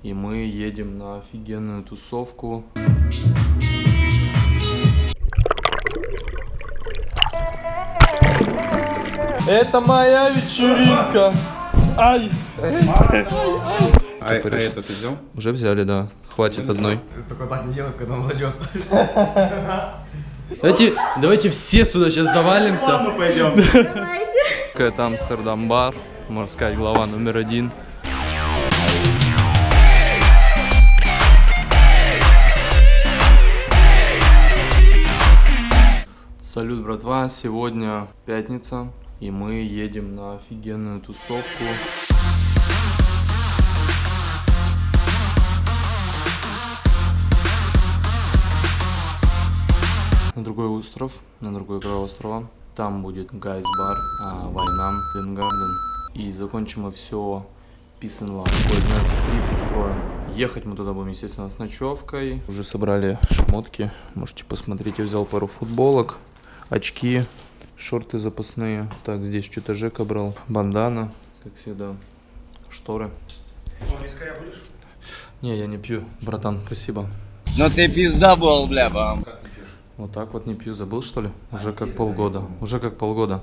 И мы едем на офигенную тусовку. Это моя вечеринка. Ай! А это ты взял? Уже взяли, да. Хватит одной. Только так не делай, когда он зайдет. Давайте все сюда сейчас завалимся. Ладно, пойдем. Это Амстердам бар, можно сказать, глава номер 1. Салют, братва, сегодня пятница, и мы едем на офигенную тусовку. На другой остров, на другой край острова. Там будет гайс-бар, Вайнам, Ленгарден. И закончим мы все Peace and Love. Такой, знаете, трип устроим. Ехать мы туда будем, естественно, с ночевкой. Уже собрали шмотки. Можете посмотреть, я взял пару футболок, очки, шорты запасные. Так, здесь что-то Жека брал. Бандана, как всегда. Шторы. Вискаря будешь? Не, я не пью, братан, спасибо. Ну ты пизда был, бля, бам. Вот так вот не пью, забыл что ли? Уже как полгода. Уже как полгода.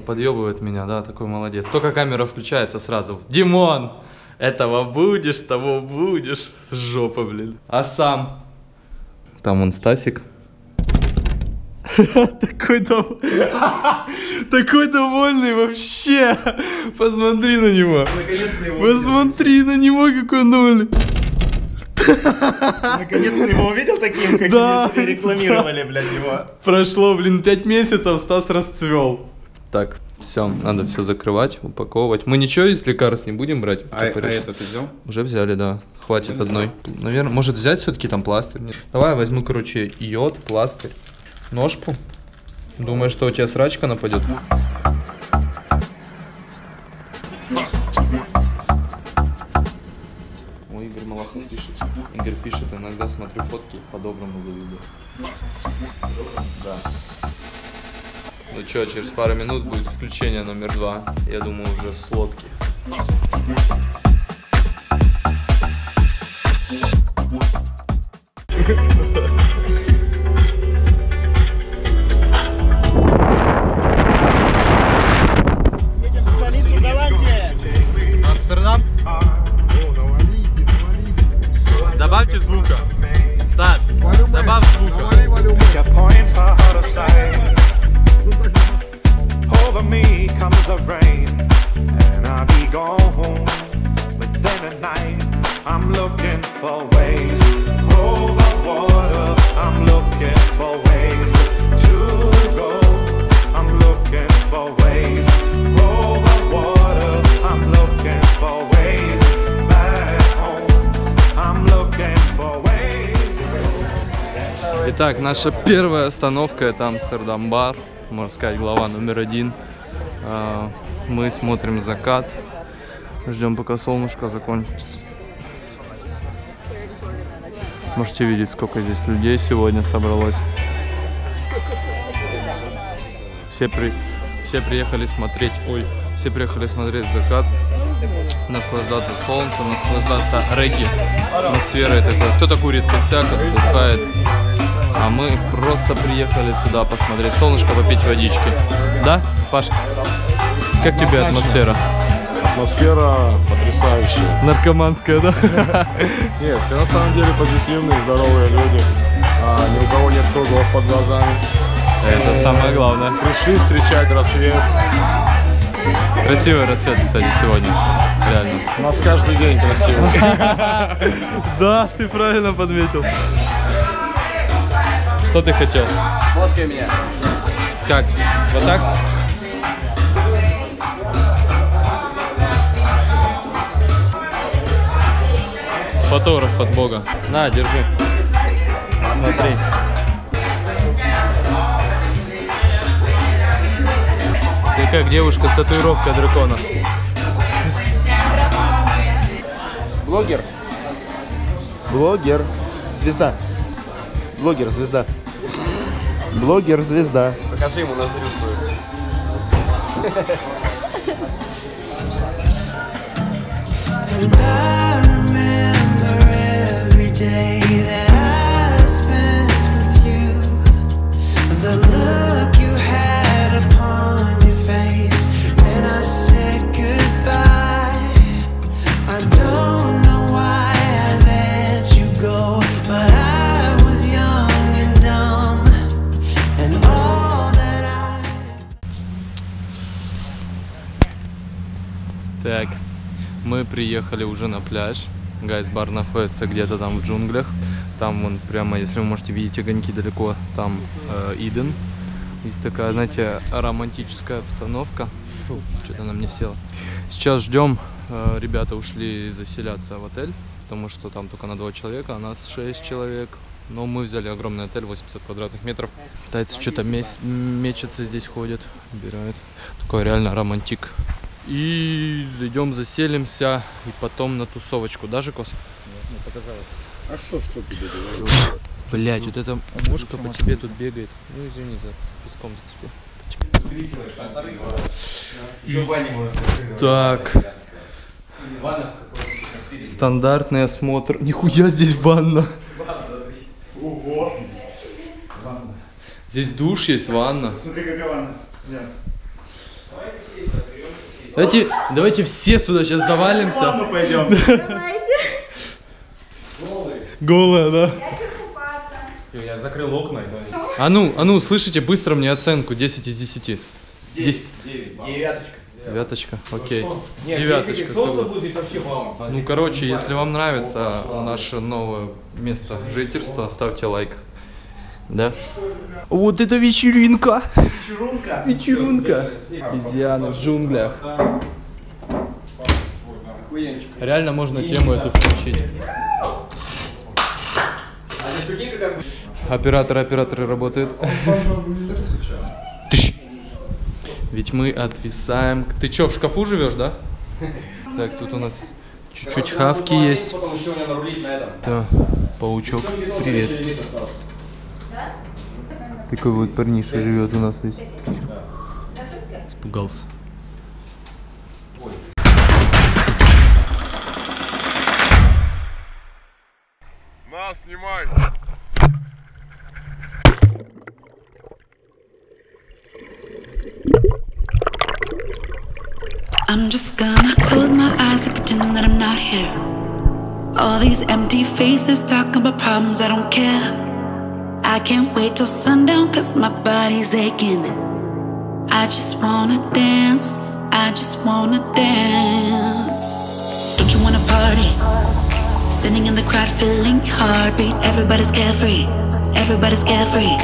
Подъебывает меня, да, такой молодец. Только камера включается сразу. Димон! Этого будешь, того будешь. Жопа, блин. А сам? Там он Стасик. Такой довольный вообще. Посмотри на него. Посмотри на него, какой он довольный. Наконец-то его увидел таким, как да. тебе рекламировали, блядь, его. Прошло, блин, 5 месяцев, Стас расцвел. Так, все, надо все закрывать, упаковывать. Мы ничего из лекарств не будем брать? А это ты взял? Уже взяли, да. Хватит одной. Наверное, может взять все-таки там пластырь? Нет. Давай я возьму, короче, йод, пластырь, ножку. Думаешь, что у тебя срачка нападет? Ой, Игорь Малахов пишет. Игорь пишет, иногда смотрю фотки, по-доброму завидую. Да. Ну что, через пару минут будет включение номер 2. Я думаю, уже с лодки. Едем в столицу Голландии. Амстердам? Добавьте звука. Стас, добавь звука. Over me comes the rain, and I'll be gone within a night. I'm looking for ways over water. I'm looking for ways to go. I'm looking for ways over water. I'm looking for ways back home. I'm looking for ways. Итак, наша первая остановка — это Амстердам бар, можно сказать, глава номер 1. Мы смотрим закат, ждем, пока солнышко закончится. Можете видеть, сколько здесь людей сегодня собралось. Все приехали смотреть, все приехали смотреть закат, наслаждаться солнцем, наслаждаться регги, атмосферой такой. Кто-то курит косяк, отдыхает. А мы просто приехали сюда посмотреть солнышко, попить водички. Да, Паш? Как тебе атмосфера? Атмосфера потрясающая. Наркоманская, да? Нет, все на самом деле позитивные, здоровые люди. Ни у кого нет кругов под глазами. Это самое главное. Пришли встречать рассвет. Красивый рассвет, кстати, сегодня. Реально. У нас каждый день красивый. Да, ты правильно подметил. Что ты хотел? Фоткай меня. Как? Вот так? Фотограф от Бога. На, держи. Смотри. Ты как девушка с татуировкой дракона. Блогер. Блогер. Звезда. Блогер, звезда. Блогер, звезда. Покажи ему ноздрю свою. And I remember Мы приехали уже на пляж. Гайс-бар находится где-то там в джунглях. Там вон прямо, если вы можете видеть огоньки далеко, там Иден. Здесь такая, знаете, романтическая обстановка. Фу, что-то она мне села. Сейчас ждем. Ребята ушли заселяться в отель, потому что там только на 2 человека, а нас 6 человек. Но мы взяли огромный отель, 80 квадратных метров. Китайцы что-то мечется здесь, ходят, убирают. Такой реально романтик. И зайдем, заселимся, и потом на тусовочку. Даже Кос? Мне показалось. А что тебе говорю? Блять, вот эта мушка по тебе тут бегает. Ну извини, за песком зацепил. Так. Стандартный осмотр. Нихуя здесь ванна. Ого! Здесь душ есть, ванна. Смотри, какая ванна. Давайте все сюда сейчас завалимся. В ванну пойдем. Голая, да? Я закрыл окна. А ну, слышите, быстро мне оценку. 10 из 10. 10. Девяточка, окей. Девяточка, согласен. Ну, короче, если вам нравится наше новое место жительства, ставьте лайк. Да? Вот это вечеринка! Вечеринка! Обезьяны в джунглях. Реально можно тему эту включить. Операторы работают. Ведь мы отвисаем. Ты чё, в шкафу живешь, да? Так, тут у нас чуть-чуть хавки есть. Да, паучок. Привет. Такой вот парниша живет у нас здесь. Испугался. Нас снимай! I'm just gonna close my eyes and pretend that I'm not here. All these empty faces talking about problems, I don't care. I can't wait till sundown cause my body's aching. I just wanna dance, I just wanna dance. Don't you wanna party? Standing in the crowd feeling heartbeat. Everybody's carefree, everybody's carefree.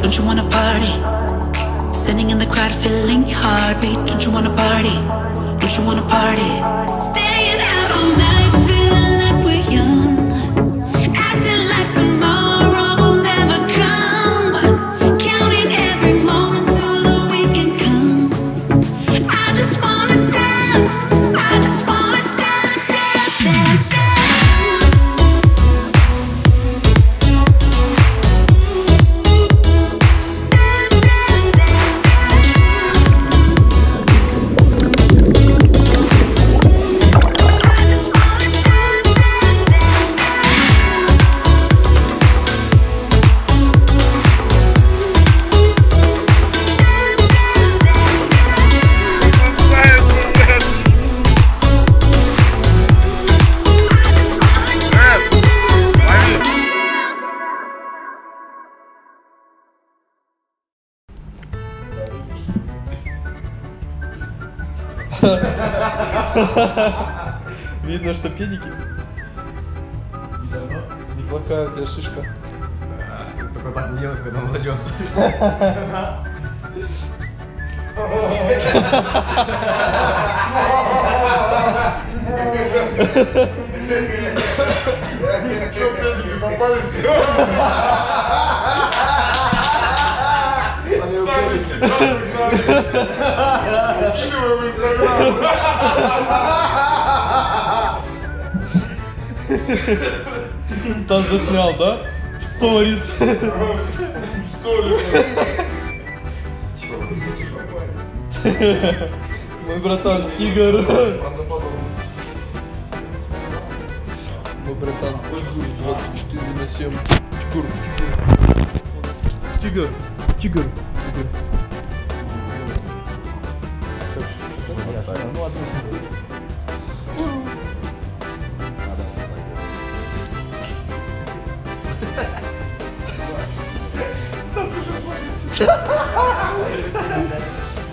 Don't you wanna party? Standing in the crowd feeling heartbeat. Don't you wanna party? Don't you wanna party? Staying out all night feeling like we're young. Acting like tomorrow will never come. Counting every moment till the weekend comes. I just wanna dance. I just wanna dance, dance, dance, dance. Видно, что педики. Неплохая у тебя шишка. Только так делать, когда он зайдет. Стас заснял, да? В сторис. Мой братан тигр. Мой братан 24/7. Тигр. Тигр.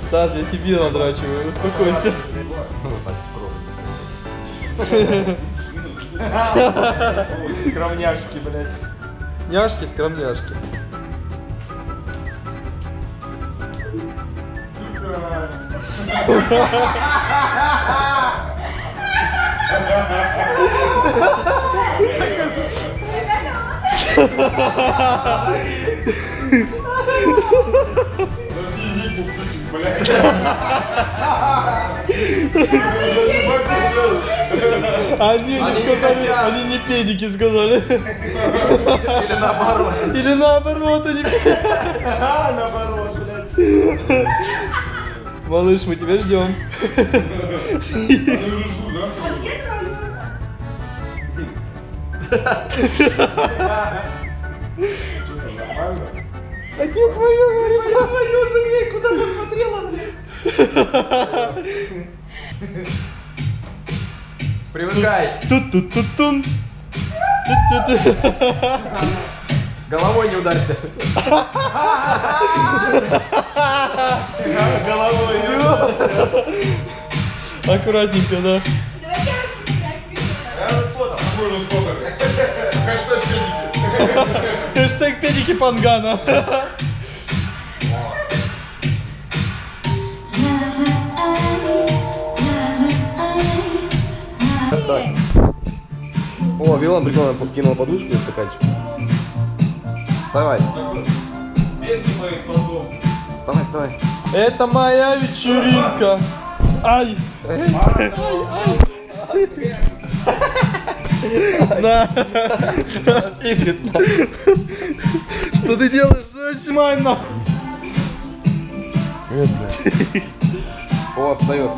Стас, я себе надрачиваю, успокойся. Скромняшки, блядь. Няшки, скромняшки. Они не сказали, они не педики сказали. Или наоборот. Или наоборот, они... Наоборот, блядь. Малыш, мы тебя ждем. А где твое, говорит? А твое за ней куда посмотрела, блядь? Привыкай. Тут-тут-тут-тун. Головой не ударься. Головой. Аккуратненько, да. Хэштег педики Пангана. Встань. О, Вилан прикольно подкинул подушку и стаканчик. Вставай. Вставай, вставай. Это моя вечеринка. Ай. На. Пиздит. Что ты делаешь? Отжимай нахуй. О, встает.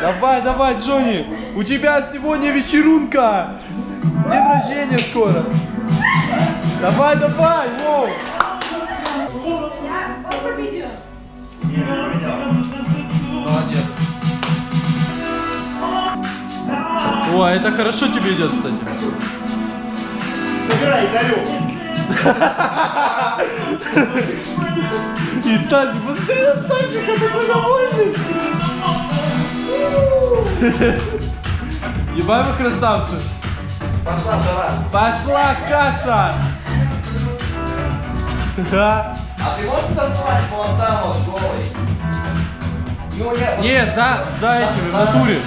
Давай, давай, Джонни. У тебя сегодня вечеринка. День рождения скоро. Давай, давай, воу. Молодец. О, это хорошо тебе идет, кстати. Собирай, дарю. И Стасик, посмотри на Стасика, такой довольный. Ебай вы красавцы. Пошла жара. Пошла каша. А ты можешь танцевать вон там вот голой? Ну, Не, за этим, в натуре.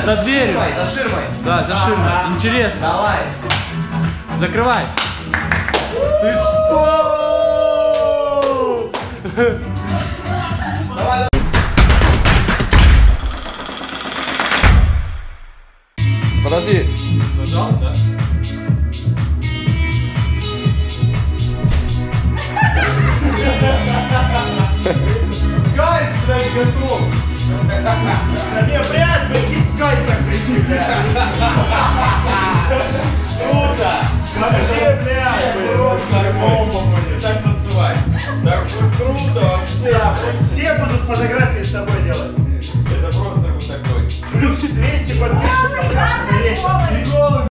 За дверью. За ширмой. Да, за ширмой. Интересно. Давай. Закрывай. Ты что? Давай. Подожди. Нажал, да? Гайс, блядь, готов. Саме вряд ли гайс так прийти, блядь. Круто. Вообще, блядь, просто бомба будет. Так танцевать. Так вот круто вообще. Все будут фотографии с тобой делать. Это просто вот такой. Плюс 200 подписчиков.